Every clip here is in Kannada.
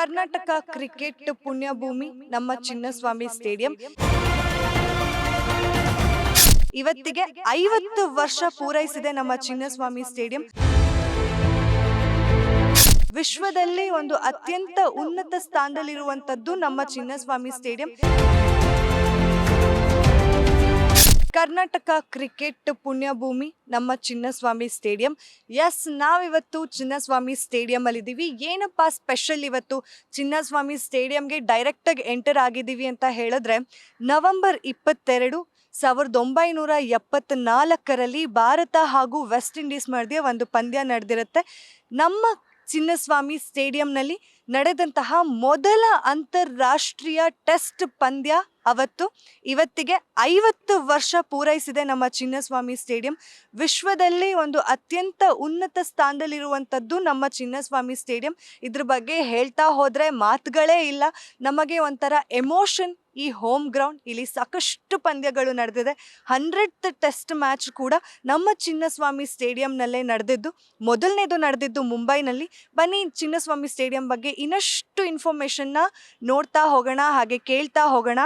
ಕರ್ನಾಟಕ ಕ್ರಿಕೆಟ್ ಪುಣ್ಯಭೂಮಿ ನಮ್ಮ ಚಿನ್ನಸ್ವಾಮಿ ಸ್ಟೇಡಿಯಂ ಇವತ್ತಿಗೆ 50 ವರ್ಷ ಪೂರೈಸಿದೆ. ನಮ್ಮ ಚಿನ್ನಸ್ವಾಮಿ ಸ್ಟೇಡಿಯಂ ವಿಶ್ವದಲ್ಲೇ ಒಂದು ಅತ್ಯಂತ ಉನ್ನತ ಸ್ಥಾನದಲ್ಲಿರುವಂತದ್ದು ನಮ್ಮ ಚಿನ್ನಸ್ವಾಮಿ ಸ್ಟೇಡಿಯಂ. ಕರ್ನಾಟಕ ಕ್ರಿಕೆಟ್ ಪುಣ್ಯಭೂಮಿ ನಮ್ಮ ಚಿನ್ನಸ್ವಾಮಿ ಸ್ಟೇಡಿಯಂ. ಎಸ್, ನಾವಿವತ್ತು ಚಿನ್ನಸ್ವಾಮಿ ಸ್ಟೇಡಿಯಂ ಅಲ್ಲಿ ಇದ್ದೀವಿ. ಏನಪ್ಪಾ ಸ್ಪೆಷಲ್ ಇವತ್ತು ಚಿನ್ನಸ್ವಾಮಿ ಸ್ಟೇಡಿಯಂಗೆ ಡೈರೆಕ್ಟ್ ಆಗಿ ಎಂಟರ್ ಆಗಿದ್ದೀವಿ ಅಂತ ಹೇಳಿದ್ರೆ, ನವೆಂಬರ್ 22, 1974 ಭಾರತ ಹಾಗೂ ವೆಸ್ಟ್ ಇಂಡೀಸ್ ಮಧ್ಯೆ ಒಂದು ಪಂದ್ಯ ನಡೆದಿರುತ್ತೆ. ನಮ್ಮ ಚಿನ್ನಸ್ವಾಮಿ ಸ್ಟೇಡಿಯಂನಲ್ಲಿ ನಡೆದಂತಹ ಮೊದಲ ಅಂತಾರಾಷ್ಟ್ರೀಯ ಟೆಸ್ಟ್ ಪಂದ್ಯ ಇವತ್ತಿಗೆ 50 ವರ್ಷ ಪೂರೈಸಿದೆ ನಮ್ಮ ಚಿನ್ನಸ್ವಾಮಿ ಸ್ಟೇಡಿಯಂ. ವಿಶ್ವದಲ್ಲಿ ಒಂದು ಅತ್ಯಂತ ಉನ್ನತ ಸ್ಥಾನದಲ್ಲಿರುವಂಥದ್ದು ನಮ್ಮ ಚಿನ್ನಸ್ವಾಮಿ ಸ್ಟೇಡಿಯಂ. ಇದ್ರ ಬಗ್ಗೆ ಹೇಳ್ತಾ ಹೋದ್ರೆ ಮಾತುಗಳೇ ಇಲ್ಲ. ನಮಗೆ ಒಂಥರ ಎಮೋಷನ್. ಈ ಹೋಮ್ ಗ್ರೌಂಡ್, ಇಲ್ಲಿ ಸಾಕಷ್ಟು ಪಂದ್ಯಗಳು ನಡೆದಿದೆ. 100th ಟೆಸ್ಟ್ ಮ್ಯಾಚ್ ಕೂಡ ನಮ್ಮ ಚಿನ್ನಸ್ವಾಮಿ ಸ್ಟೇಡಿಯಂನಲ್ಲೇ ನಡೆದಿದ್ದು. ಮೊದಲನೇದು ನಡೆದಿದ್ದು ಮುಂಬೈನಲ್ಲಿ. ಬನ್ನಿ ಚಿನ್ನಸ್ವಾಮಿ ಸ್ಟೇಡಿಯಂ ಬಗ್ಗೆ ಇನ್ನಷ್ಟು ಇನ್ಫಾರ್ಮೇಶನ್ನ ನೋಡ್ತಾ ಹೋಗೋಣ, ಹಾಗೆ ಕೇಳ್ತಾ ಹೋಗೋಣ.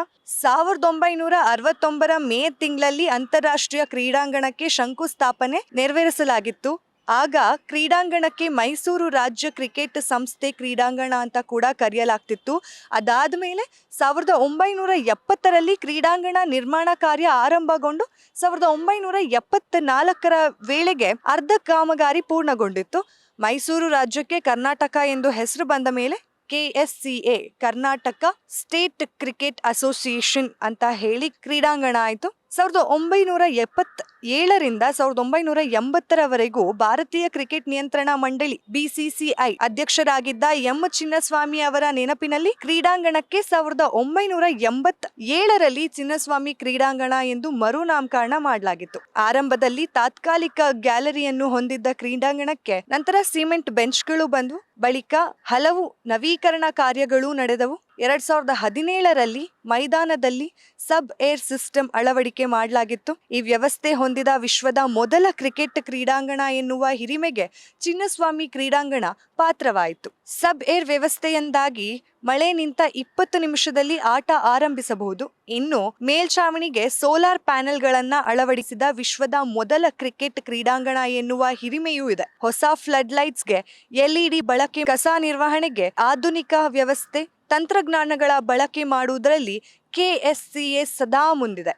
1969 ಮೇ ತಿಂಗಳಲ್ಲಿ ಅಂತಾರಾಷ್ಟ್ರೀಯ ಕ್ರೀಡಾಂಗಣಕ್ಕೆ ಶಂಕುಸ್ಥಾಪನೆ ನೆರವೇರಿಸಲಾಗಿತ್ತು. ಆಗ ಕ್ರೀಡಾಂಗಣಕ್ಕೆ ಮೈಸೂರು ರಾಜ್ಯ ಕ್ರಿಕೆಟ್ ಸಂಸ್ಥೆ ಕ್ರೀಡಾಂಗಣ ಅಂತ ಕೂಡ ಕರೆಯಲಾಗ್ತಿತ್ತು. ಅದಾದಮೇಲೆ 1970ರಲ್ಲಿ ಕ್ರೀಡಾಂಗಣ ನಿರ್ಮಾಣ ಕಾರ್ಯ ಆರಂಭಗೊಂಡು 1974 ವೇಳೆಗೆ ಅರ್ಧ ಕಾಮಗಾರಿ ಪೂರ್ಣಗೊಂಡಿತ್ತು. ಮೈಸೂರು ರಾಜ್ಯಕ್ಕೆ ಕರ್ನಾಟಕ ಎಂದು ಹೆಸರು ಬಂದ ಮೇಲೆ KSCA Karnataka state cricket association ಅಂತ ಹೇಳಿ ಕ್ರೀಡಾಂಗಣ ಆಯಿತು. 1977ರಿಂದ 1980ರವರೆಗೂ ಭಾರತೀಯ ಕ್ರಿಕೆಟ್ ನಿಯಂತ್ರಣ ಮಂಡಳಿ BCCI ಅಧ್ಯಕ್ಷರಾಗಿದ್ದ ಎಂ ಚಿನ್ನಸ್ವಾಮಿ ಅವರ ನೆನಪಿನಲ್ಲಿ ಕ್ರೀಡಾಂಗಣಕ್ಕೆ 1987ರಲ್ಲಿ ಚಿನ್ನಸ್ವಾಮಿ ಕ್ರೀಡಾಂಗಣ ಎಂದು ಮರುನಾಮಕರಣ ಮಾಡಲಾಗಿತ್ತು. ಆರಂಭದಲ್ಲಿ ತಾತ್ಕಾಲಿಕ ಗ್ಯಾಲರಿಯನ್ನು ಹೊಂದಿದ್ದ ಕ್ರೀಡಾಂಗಣಕ್ಕೆ ನಂತರ ಸಿಮೆಂಟ್ ಬೆಂಚ್ಗಳು ಬಂದವು. ಬಳಿಕ ಹಲವು ನವೀಕರಣ ಕಾರ್ಯಗಳು ನಡೆದವು. 2017ರಲ್ಲಿ ಮೈದಾನದಲ್ಲಿ ಸಬ್ ಏರ್ ಸಿಸ್ಟಮ್ ಅಳವಡಿಕೆ ಮಾಡಲಾಗಿತ್ತು. ಈ ವ್ಯವಸ್ಥೆ ಹೊಂದಿದ ವಿಶ್ವದ ಮೊದಲ ಕ್ರಿಕೆಟ್ ಕ್ರೀಡಾಂಗಣ ಎನ್ನುವ ಹಿರಿಮೆಗೆ ಚಿನ್ನಸ್ವಾಮಿ ಕ್ರೀಡಾಂಗಣ ಪಾತ್ರವಾಯಿತು. ಸಬ್ ಏರ್ ವ್ಯವಸ್ಥೆಯಿಂದಾಗಿ ಮಳೆ ನಿಂತ 20 ನಿಮಿಷದಲ್ಲಿ ಆಟ ಆರಂಭಿಸಬಹುದು. ಇನ್ನು ಮೇಲ್ಛಾವಣಿಗೆ ಸೋಲಾರ್ ಪ್ಯಾನೆಲ್ಗಳನ್ನ ಅಳವಡಿಸಿದ ವಿಶ್ವದ ಮೊದಲ ಕ್ರಿಕೆಟ್ ಕ್ರೀಡಾಂಗಣ ಎನ್ನುವ ಹಿರಿಮೆಯೂ ಇದೆ. ಹೊಸ ಫ್ಲಡ್ ಲೈಟ್ಸ್ಗೆ LED ಬಳಕೆ, ಕಸ ನಿರ್ವಹಣೆಗೆ ಆಧುನಿಕ ವ್ಯವಸ್ಥೆ, ತಂತ್ರಜ್ಞಾನಗಳ ಬಳಕೆ ಮಾಡುವುದರಲ್ಲಿ KSCA ಸದಾ ಮುಂದಿದೆ.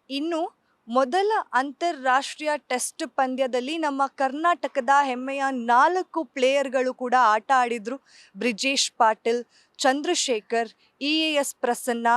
ಇನ್ನು ಮೊದಲ ಅಂತಾರಾಷ್ಟ್ರೀಯ ಟೆಸ್ಟ್ ಪಂದ್ಯದಲ್ಲಿ ನಮ್ಮ ಕರ್ನಾಟಕದ ಹೆಮ್ಮೆಯ 4 ಪ್ಲೇಯರ್ಗಳು ಕೂಡ ಆಟ ಆಡಿದ್ರು. ಬ್ರಿಜೇಶ್ ಪಾಟೀಲ್, ಚಂದ್ರಶೇಖರ್, EAS ಪ್ರಸನ್ನ,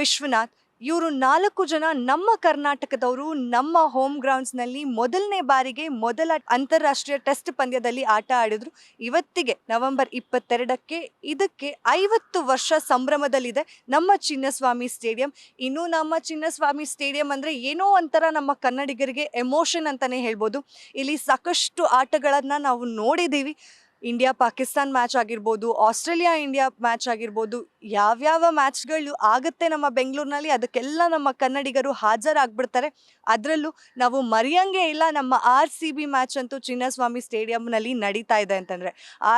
ವಿಶ್ವನಾಥ್. ಇವರು 4 ಜನ ನಮ್ಮ ಕರ್ನಾಟಕದವರು ನಮ್ಮ ಹೋಮ್ ಗ್ರೌಂಡ್ಸ್ನಲ್ಲಿ ಮೊದಲನೇ ಬಾರಿಗೆ ಮೊದಲ ಅಂತಾರಾಷ್ಟ್ರೀಯ ಟೆಸ್ಟ್ ಪಂದ್ಯದಲ್ಲಿ ಆಟ ಆಡಿದ್ರು. ಇವತ್ತಿಗೆ ನವೆಂಬರ್ 22ಕ್ಕೆ ಇದಕ್ಕೆ 50 ವರ್ಷ ಸಂಭ್ರಮದಲ್ಲಿದೆ ನಮ್ಮ ಚಿನ್ನಸ್ವಾಮಿ ಸ್ಟೇಡಿಯಂ. ಇನ್ನು ನಮ್ಮ ಚಿನ್ನಸ್ವಾಮಿ ಸ್ಟೇಡಿಯಂ ಅಂದರೆ ಏನೋ ಒಂಥರ ನಮ್ಮ ಕನ್ನಡಿಗರಿಗೆ ಎಮೋಷನ್ ಅಂತಲೇ ಹೇಳ್ಬೋದು. ಇಲ್ಲಿ ಸಾಕಷ್ಟು ಆಟಗಳನ್ನು ನಾವು ನೋಡಿದ್ದೀವಿ. ಇಂಡಿಯಾ ಪಾಕಿಸ್ತಾನ್ ಮ್ಯಾಚ್ ಆಗಿರ್ಬೋದು, ಆಸ್ಟ್ರೇಲಿಯಾ ಇಂಡಿಯಾ ಮ್ಯಾಚ್ ಆಗಿರ್ಬೋದು, ಯಾವ್ಯಾವ ಮ್ಯಾಚ್ಗಳು ಆಗುತ್ತೆ ನಮ್ಮ ಬೆಂಗಳೂರಿನಲ್ಲಿ ಅದಕ್ಕೆಲ್ಲ ನಮ್ಮ ಕನ್ನಡಿಗರು ಹಾಜರಾಗ್ಬಿಡ್ತಾರೆ. ಅದರಲ್ಲೂ ನಾವು ಮರೆಯಂಗೆ ಇಲ್ಲ, ನಮ್ಮ RCB ಮ್ಯಾಚ್ ಅಂತೂ ಚಿನ್ನಸ್ವಾಮಿ ಸ್ಟೇಡಿಯಂನಲ್ಲಿ ನಡೀತಾ ಇದೆ ಅಂತಂದರೆ.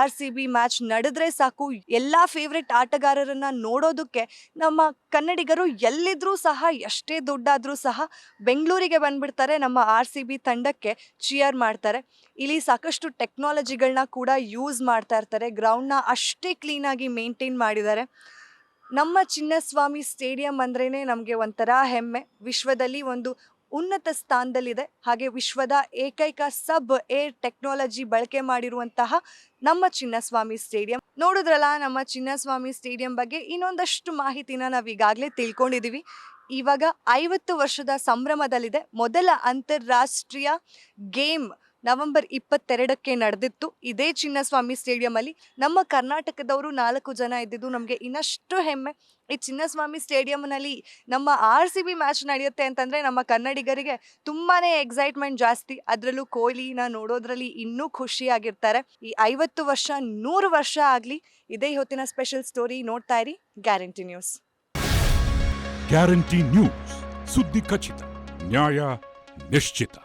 RCB ಮ್ಯಾಚ್ ನಡೆದ್ರೆ ಸಾಕು, ಎಲ್ಲ ಫೇವ್ರೆಟ್ ಆಟಗಾರರನ್ನು ನೋಡೋದಕ್ಕೆ ನಮ್ಮ ಕನ್ನಡಿಗರು ಎಲ್ಲಿದ್ರೂ ಸಹ, ಎಷ್ಟೇ ದುಡ್ಡಾದರೂ ಸಹ ಬೆಂಗಳೂರಿಗೆ ಬಂದ್ಬಿಡ್ತಾರೆ. ನಮ್ಮ RCB ತಂಡಕ್ಕೆ ಚಿಯರ್ ಮಾಡ್ತಾರೆ. ಇಲ್ಲಿ ಸಾಕಷ್ಟು ಟೆಕ್ನಾಲಜಿಗಳನ್ನ ಕೂಡ ಯೂಸ್ ಮಾಡ್ತಾ ಇರ್ತಾರೆ. ಗ್ರೌಂಡ್ನ ಅಷ್ಟೇ ಕ್ಲೀನಾಗಿ ಮೇಂಟೈನ್ ಮಾಡಿದ್ದಾರೆ. ನಮ್ಮ ಚಿನ್ನಸ್ವಾಮಿ ಸ್ಟೇಡಿಯಂ ಅಂದ್ರೇ ನಮಗೆ ಒಂಥರ ಹೆಮ್ಮೆ. ವಿಶ್ವದಲ್ಲಿ ಒಂದು ಉನ್ನತ ಸ್ಥಾನದಲ್ಲಿದೆ. ಹಾಗೆ ವಿಶ್ವದ ಏಕೈಕ ಸಬ್ ಏರ್ ಟೆಕ್ನಾಲಜಿ ಬಳಕೆ ಮಾಡಿರುವಂತಹ ನಮ್ಮ ಚಿನ್ನಸ್ವಾಮಿ ಸ್ಟೇಡಿಯಂ. ನೋಡಿದ್ರಲ್ಲ ನಮ್ಮ ಚಿನ್ನಸ್ವಾಮಿ ಸ್ಟೇಡಿಯಂ ಬಗ್ಗೆ ಇನ್ನೊಂದಷ್ಟು ಮಾಹಿತಿನ ನಾವು ಈಗಾಗಲೇ ತಿಳ್ಕೊಂಡಿದ್ದೀವಿ. ಇವಾಗ 50 ವರ್ಷದ ಸಂಭ್ರಮದಲ್ಲಿದೆ. ಮೊದಲ ಅಂತಾರಾಷ್ಟ್ರೀಯ ಗೇಮ್ ನವೆಂಬರ್ 22ಕ್ಕೆ ನಡೆದಿತ್ತು ಇದೇ ಚಿನ್ನಸ್ವಾಮಿ ಸ್ಟೇಡಿಯಂಲ್ಲಿ. ನಮ್ಮ ಕರ್ನಾಟಕದವರು 4 ಜನ ಇದ್ದಿದ್ದು ನಮಗೆ ಇನ್ನಷ್ಟು ಹೆಮ್ಮೆ. ಈ ಚಿನ್ನಸ್ವಾಮಿ ಸ್ಟೇಡಿಯಂನಲ್ಲಿ ನಮ್ಮ RCB ಮ್ಯಾಚ್ ನಡೆಯುತ್ತೆ ಅಂತಂದರೆ ನಮ್ಮ ಕನ್ನಡಿಗರಿಗೆ ತುಂಬಾ ಎಕ್ಸೈಟ್ಮೆಂಟ್ ಜಾಸ್ತಿ. ಅದರಲ್ಲೂ ಕೊಹ್ಲಿನ ನೋಡೋದ್ರಲ್ಲಿ ಇನ್ನೂ ಖುಷಿಯಾಗಿರ್ತಾರೆ. ಈ 50 ವರ್ಷ 100 ವರ್ಷ ಆಗಲಿ. ಇದೇ ಹೊತ್ತಿನ ಸ್ಪೆಷಲ್ ಸ್ಟೋರಿ. ನೋಡ್ತಾ ಇರಿ ಗ್ಯಾರಂಟಿ ನ್ಯೂಸ್. ಗ್ಯಾರಂಟಿ ನ್ಯೂಸ್, ಸುದ್ದಿ ಖಚಿತ, ನ್ಯಾಯ ನಿಶ್ಚಿತ.